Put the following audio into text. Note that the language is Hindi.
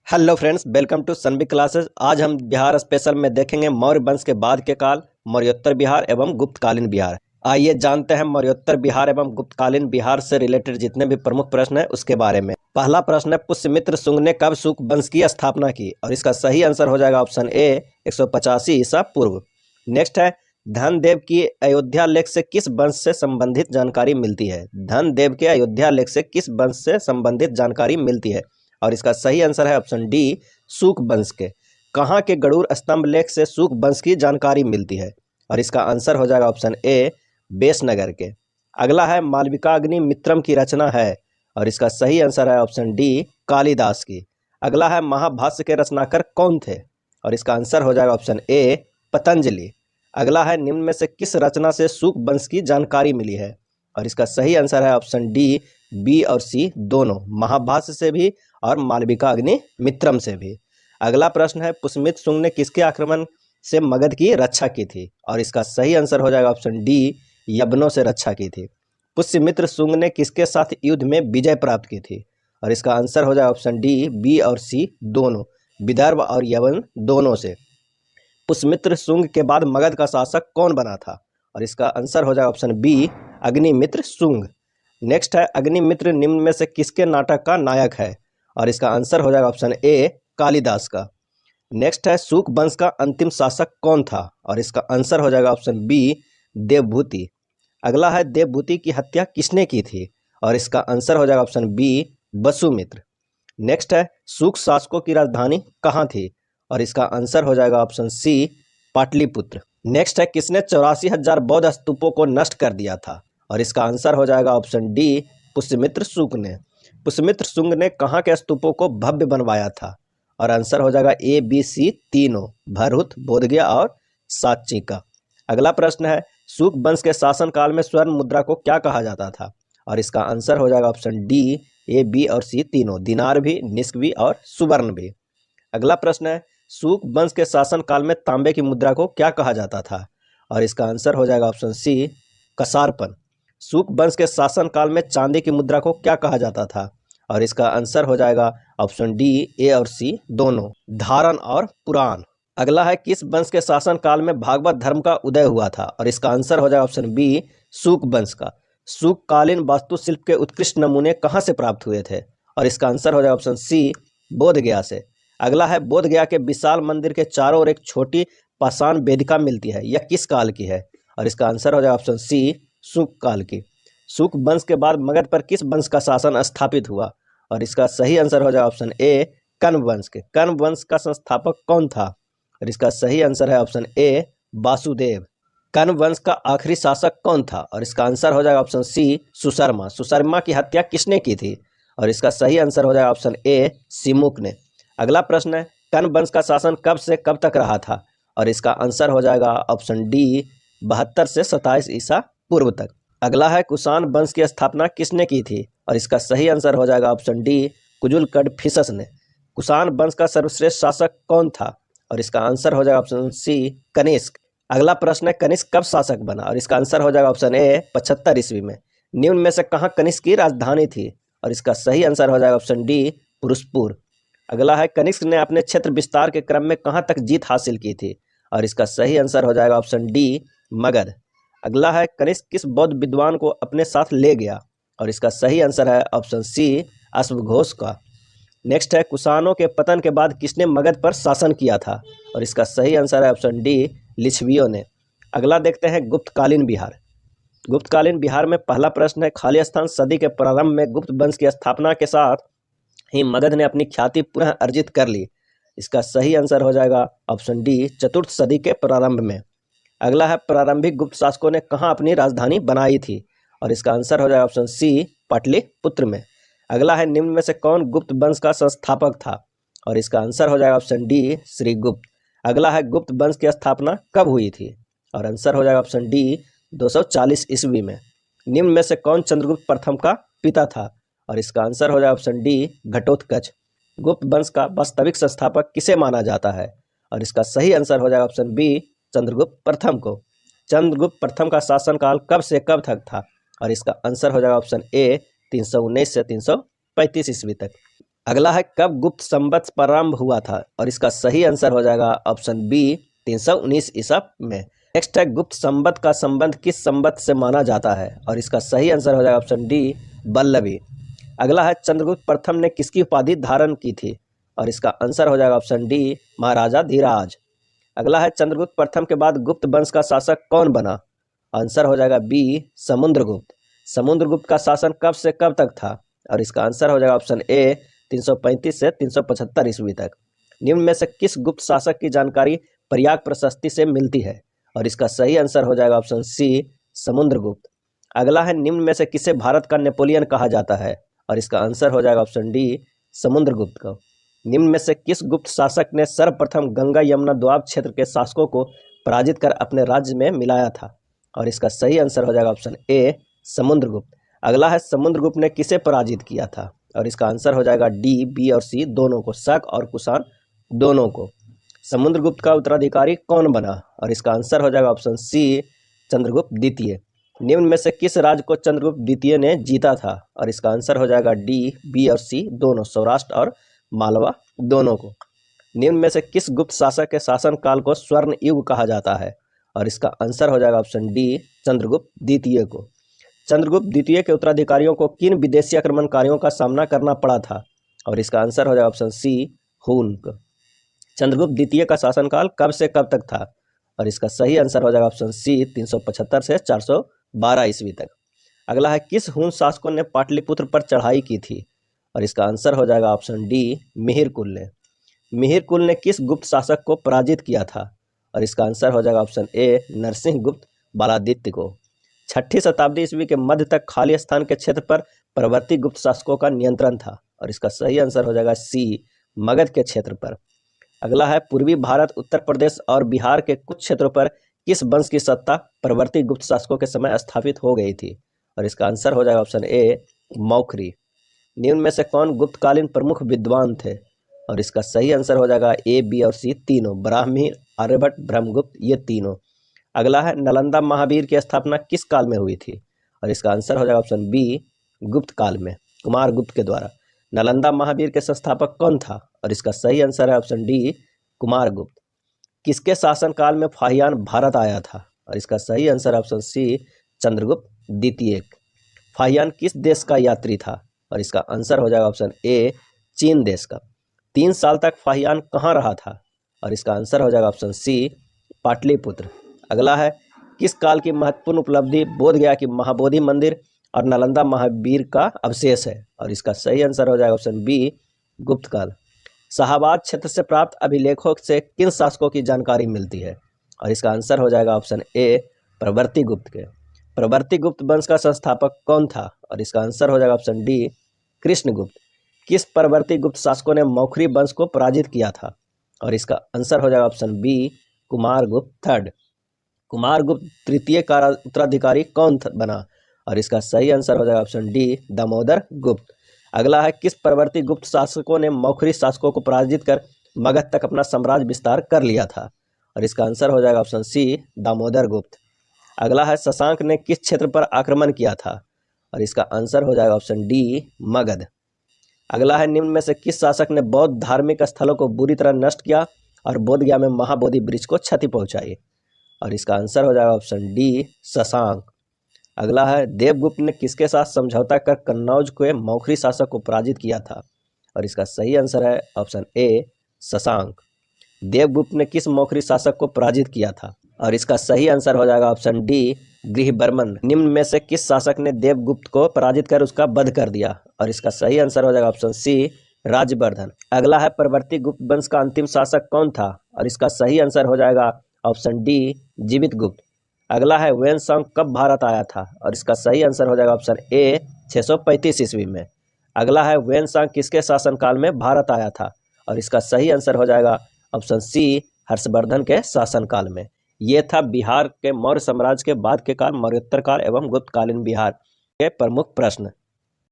Hello friends, welcome to Sunbee classes. आज हम बिहार स्पेशल में देखेंगे मौर्य वंश के बाद के काल, मौर्योत्तर बिहार एवं गुप्तकालीन बिहार। आइए जानते हैं मौर्योत्तर बिहार एवं गुप्तकालीन बिहार से रिलेटेड जितने भी प्रमुख प्रश्न हैं उसके बारे में। पहला प्रश्न है, पुष्यमित्र शुंग ने कब शुंग वंश की स्थापना की? और इसका सही आंसर हो जाएगा ऑप्शन ए 185 ईसा पूर्व। नेक्स्ट है, धनदेव की अयोध्या लेख से किस वंश से संबंधित जानकारी मिलती है? धनदेव के अयोध्या लेख से किस वंश से संबंधित जानकारी मिलती है? और इसका सही आंसर है ऑप्शन डी, सूक वंश के। कहाँ के गरुड़ स्तंभ लेख से सूक वंश की जानकारी मिलती है? और इसका आंसर हो जाएगा ऑप्शन ए, बेसनगर के। अगला है, मालविकाग्नि मित्रम की रचना है? और इसका सही आंसर है ऑप्शन डी, कालिदास की। अगला है, महाभाष्य के रचनाकार कौन थे? और इसका आंसर हो जाएगा ऑप्शन ए, पतंजलि। अगला है, निम्न में से किस रचना से सूक वंश की जानकारी मिली है? और इसका सही आंसर है ऑप्शन डी, बी और सी दोनों, महाभाष्य से भी और मालविकाग्नि मित्रम से भी। अगला प्रश्न है, पुष्यमित्र शुंग ने किसके आक्रमण से मगध की रक्षा की थी? और इसका सही आंसर हो जाएगा ऑप्शन डी, यवनों से रक्षा की थी। पुष्यमित्र शुंग ने किसके साथ युद्ध में विजय प्राप्त की थी? और इसका आंसर हो जाएगा ऑप्शन डी, बी और सी दोनों, विदर्भ और यवन दोनों से। पुष्यमित्र शुंग के बाद मगध का शासक कौन बना था? और इसका आंसर हो जाएगा option B, Agnimitra Shunga. Next है, अग्निमित्र निम्न में से किसके नाटक का नायक है? और इसका आंसर हो जाएगा ऑप्शन ए, कालिदास का। नेक्स्ट है, सूक वंश का अंतिम शासक कौन था? और इसका आंसर हो जाएगा ऑप्शन बी, देवभूति। अगला है, देवभूति की हत्या किसने की थी? और इसका आंसर हो जाएगा ऑप्शन बी, वसुमित्र। नेक्स्ट है, सूक शासकों की राजधानी कहाँ थी? और इसका आंसर हो जाएगा ऑप्शन सी, पाटलिपुत्र। नेक्स्ट है, किसने 84,000 बौद्ध स्तूपों को नष्ट कर दिया था? और इसका आंसर हो जाएगा ऑप्शन डी, पुष्यमित्र शुंग ने। पुष्यमित्र शुंग ने कहाँ के स्तूपों को भव्य बनवाया था? और आंसर हो जाएगा ए, बी, सी तीनों, भरहुत, बोधगया और सांची का। अगला प्रश्न है, शुंग वंश के शासन काल में स्वर्ण मुद्रा को क्या कहा जाता था? और इसका आंसर हो जाएगा ऑप्शन डी, ए, बी और सी तीनों, दिनार भी, निस्क भी और सुवर्ण भी। अगला प्रश्न है, शुंग वंश के शासन काल में तांबे की मुद्रा को क्या कहा जाता था? और इसका आंसर हो जाएगा ऑप्शन सी, कसारपन। शुंग वंश के शासन काल में चांदी की मुद्रा को क्या कहा जाता था? और इसका आंसर हो जाएगा ऑप्शन डी, ए और सी दोनों, धारण और पुराण। अगला है, किस वंश के शासन काल में भागवत धर्म का उदय हुआ था? और इसका आंसर हो जाएगा ऑप्शन बी, शुंग वंश का। शुंगकालीन वास्तुशिल्प के उत्कृष्ट नमूने कहाँ से प्राप्त हुए थे? और इसका आंसर हो जाएगा ऑप्शन सी, बोधगया से। अगला है, बोधगया के विशाल मंदिर के चारों ओर एक छोटी पाषाण वेदिका मिलती है, यह किस काल की है? और इसका आंसर हो जाएगा ऑप्शन सी, शुंग काल की। शुंग वंश के बाद मगध पर किस वंश का शासन स्थापित हुआ? और इसका सही आंसर हो जाएगा ऑप्शन ए, कण्व वंश के। कण्व वंश का संस्थापक कौन था? और इसका सही आंसर है ऑप्शन ए, वासुदेव। कण्व वंश का आखिरी शासक कौन था? और इसका आंसर हो जाएगा ऑप्शन सी, सुशर्मा। सुशर्मा की हत्या किसने की थी? और इसका सही आंसर हो जाएगा ऑप्शन ए, सिमुक ने। अगला प्रश्न है, कण्व वंश का शासन कब से कब तक रहा था? और इसका आंसर हो जाएगा ऑप्शन डी, 72 से 27 ईसा पूर्व तक। अगला है, कुषाण वंश की स्थापना किसने की थी? और इसका सही आंसर हो जाएगा ऑप्शन डी, कुजुलकड ने। कुषाण वंश का सर्वश्रेष्ठ शासक कौन था? और इसका आंसर हो जाएगा ऑप्शन सी, कनिष्क। अगला प्रश्न है, कनिष्क कब शासक बना? और इसका आंसर हो जाएगा ऑप्शन ए, 75 ईस्वी में। निम्न में से कहाँ कनिष्क की राजधानी थी? और इसका सही आंसर हो जाएगा ऑप्शन डी, पुरुषपुर। अगला है, कनिष्क ने अपने क्षेत्र विस्तार के क्रम में कहाँ तक जीत हासिल की थी? और इसका सही आंसर हो जाएगा ऑप्शन डी, मगध। अगला है, कनिष्क किस बौद्ध विद्वान को अपने साथ ले गया? और इसका सही आंसर है ऑप्शन सी, अश्वघोष का। नेक्स्ट है, कुषाणों के पतन के बाद किसने मगध पर शासन किया था? और इसका सही आंसर है ऑप्शन डी, लिच्छवियों ने। अगला देखते हैं, गुप्तकालीन बिहार। गुप्तकालीन बिहार में पहला प्रश्न है, खाली स्थान सदी के प्रारंभ में गुप्त वंश की स्थापना के साथ ही मगध ने अपनी ख्याति पुनः अर्जित कर ली। इसका सही आंसर हो जाएगा ऑप्शन डी, चतुर्थ सदी के प्रारंभ में। अगला है, प्रारंभिक गुप्त शासकों ने कहाँ अपनी राजधानी बनाई थी? और इसका आंसर हो जाएगा ऑप्शन सी, पाटलिपुत्र में। अगला है, निम्न में से कौन गुप्त वंश का संस्थापक था? और इसका आंसर हो जाएगा ऑप्शन डी, श्रीगुप्त। अगला है, गुप्त वंश की स्थापना कब हुई थी? और आंसर हो जाएगा ऑप्शन डी, 240 ईस्वी में। निम्न में से कौन चंद्रगुप्त प्रथम का पिता था? और इसका आंसर हो जाएगा ऑप्शन डी, घटोत्कच। गुप्त वंश का वास्तविक संस्थापक किसे माना जाता है? और इसका सही आंसर हो जाएगा ऑप्शन बी, चंद्रगुप्त प्रथम को। चंद्रगुप्त प्रथम का शासनकाल कब से कब तक था? और इसका आंसर हो जाएगा ऑप्शन ए, 319 से 335 ईस्वी तक। अगला है कब गुप्त संवत प्रारंभ हुआ था, और इसका सही आंसर हो जाएगा ऑप्शन बी 319 ईसा में। नेक्स्ट है गुप्त संवत का संबंध किस संवत से माना जाता है, और इसका सही आंसर हो जाएगा ऑप्शन डी वल्लभी। अगला है चंद्रगुप्त प्रथम ने किसकी उपाधि धारण की थी, और इसका आंसर हो जाएगा ऑप्शन डी महाराजा धीराज। अगला है चंद्रगुप्त प्रथम के बाद गुप्त वंश का शासक कौन बना, आंसर हो जाएगा बी समुद्रगुप्त। समुद्रगुप्त का शासन कब से कब तक था, और इसका आंसर हो जाएगा ऑप्शन ए 335 से 375 ईस्वी तक। निम्न में से किस गुप्त शासक की जानकारी प्रयाग प्रशस्ति से मिलती है, और इसका सही आंसर हो जाएगा ऑप्शन सी समुद्रगुप्त। अगला है निम्न में से किसे भारत का नेपोलियन कहा जाता है, और इसका आंसर हो जाएगा ऑप्शन डी समुद्रगुप्त को। निम्न में से किस गुप्त शासक ने सर्वप्रथम गंगा यमुना द्वाब क्षेत्र के शासकों को पराजित कर अपने राज्य में मिलाया था, और इसका सही आंसर हो जाएगा ऑप्शन ए समुद्रगुप्त। अगला है समुद्रगुप्त ने किसे पराजित किया था, और इसका आंसर हो जाएगा डी बी और सी दोनों को, शक और कुषाण दोनों को। समुद्रगुप्त का उत्तराधिकारी कौन बना, और इसका आंसर हो जाएगा ऑप्शन सी चंद्रगुप्त द्वितीय। निम्न में से किस राज्य को चंद्रगुप्त द्वितीय ने जीता था, और इसका आंसर हो जाएगा डी बी और सी दोनों, सौराष्ट्र और मालवा दोनों को। निम्न में से किस गुप्त शासक के शासनकाल को स्वर्ण युग कहा जाता है, और इसका आंसर हो जाएगा ऑप्शन डी चंद्रगुप्त द्वितीय को। चंद्रगुप्त द्वितीय के उत्तराधिकारियों को किन विदेशी आक्रमणकारियों का सामना करना पड़ा था, और इसका आंसर हो जाएगा ऑप्शन सी हुन। चंद्रगुप्त द्वितीय का शासनकाल कब से कब तक था, और इसका सही आंसर हो जाएगा ऑप्शन सी 375 से 412 ईस्वी तक। अगला है किस हुन शासकों ने पाटलिपुत्र पर चढ़ाई की थी, और इसका आंसर हो जाएगा ऑप्शन डी मिहिरकुल ने। मिहिरकुल ने किस गुप्त शासक को पराजित किया था, और इसका आंसर हो जाएगा ऑप्शन ए नरसिंह गुप्त बालादित्य को। 6ठी शताब्दी ईस्वी के मध्य तक खाली स्थान के क्षेत्र पर प्रवर्ती गुप्त शासकों का नियंत्रण था, और इसका सही आंसर हो जाएगा सी मगध के क्षेत्र पर। अगला है पूर्वी भारत उत्तर प्रदेश और बिहार के कुछ क्षेत्रों पर किस वंश की सत्ता प्रवर्ती गुप्त शासकों के समय स्थापित हो गई थी, और इसका आंसर हो जाएगा ऑप्शन ए मौखरी। निम्न में से कौन गुप्तकालीन प्रमुख विद्वान थे, और इसका सही आंसर हो जाएगा ए बी और सी तीनों, ब्राह्मी आर्यभट्ट ब्रह्मगुप्त ये तीनों। अगला है नालंदा महावीर की स्थापना किस काल में हुई थी, और इसका आंसर हो जाएगा ऑप्शन बी गुप्त काल में, कुमार गुप्त के द्वारा। नालंदा महावीर के संस्थापक कौन था, और इसका सही आंसर है ऑप्शन डी कुमार गुप्त। किसके शासनकाल में फाहियान भारत आया था, और इसका सही आंसर है ऑप्शन सी चंद्रगुप्त द्वितीय। फाहियान किस देश का यात्री था, और इसका आंसर हो जाएगा ऑप्शन ए चीन देश का। 3 साल तक फाहियान कहाँ रहा था, और इसका आंसर हो जाएगा ऑप्शन सी पाटलिपुत्र। अगला है किस काल की महत्वपूर्ण उपलब्धि बोधगया की महाबोधि मंदिर और नालंदा महावीर का अवशेष है, और इसका सही आंसर हो जाएगा ऑप्शन बी गुप्त काल। शाहाबाद क्षेत्र से प्राप्त अभिलेखों से किन शासकों की जानकारी मिलती है, और इसका आंसर हो जाएगा ऑप्शन ए प्रवर्ती गुप्त के। प्रवर्ती गुप्त वंश का संस्थापक कौन था, और इसका आंसर हो जाएगा ऑप्शन डी कृष्णगुप्त। किस प्रवर्ती गुप्त शासकों ने मौखरी वंश को पराजित किया था, और इसका आंसर हो जाएगा option B Kumaragupta third. Kumaragupta तृतीय का उत्तराधिकारी कौन बना, और इसका सही आंसर हो जाएगा ऑप्शन डी दामोदर गुप्त। अगला है किस प्रवर्ती गुप्त शासकों ने मौखरी शासकों को पराजित कर मगध तक अपना साम्राज्य विस्तार कर लिया था, और इसका आंसर हो जाएगा ऑप्शन सी दामोदर गुप्त। अगला है शशांक ने किस क्षेत्र पर आक्रमण किया था, और इसका आंसर हो जाएगा ऑप्शन डी मगध। अगला है निम्न में से किस शासक ने बौद्ध धार्मिक स्थलों को बुरी तरह नष्ट किया और बोधगया में महाबोधि वृक्ष को क्षति पहुंचाई, और इसका आंसर हो जाएगा ऑप्शन डी शशांक। अगला है देवगुप्त ने किसके साथ समझौता कर कन्नौज के मौखरी शासक को पराजित किया था, और इसका सही आंसर है ऑप्शन ए शशांक। देवगुप्त ने किस मौखरी शासक को पराजित किया था, और इसका सही आंसर हो जाएगा ऑप्शन डी गृहबर्मन। निम्न में से किस शासक ने देवगुप्त को पराजित कर उसका वध कर दिया, और इसका सही आंसर हो जाएगा ऑप्शन सी राज्यवर्धन। अगला है प्रवर्ती गुप्त वंश का अंतिम शासक कौन था, और इसका सही आंसर हो जाएगा ऑप्शन डी जीवित गुप्त। अगला है वेनसांग कब भारत आया था, और इसका सही आंसर हो जाएगा ऑप्शन ए 635 ईस्वी में। अगला है वेनसांग किसके शासनकाल में भारत आया था, और इसका सही आंसर हो जाएगा ऑप्शन सी हर्षवर्धन के शासनकाल में। ये था बिहार के मौर्य साम्राज्य के बाद के काल, मौर्योत्तर काल एवं गुप्तकालीन बिहार के प्रमुख प्रश्न।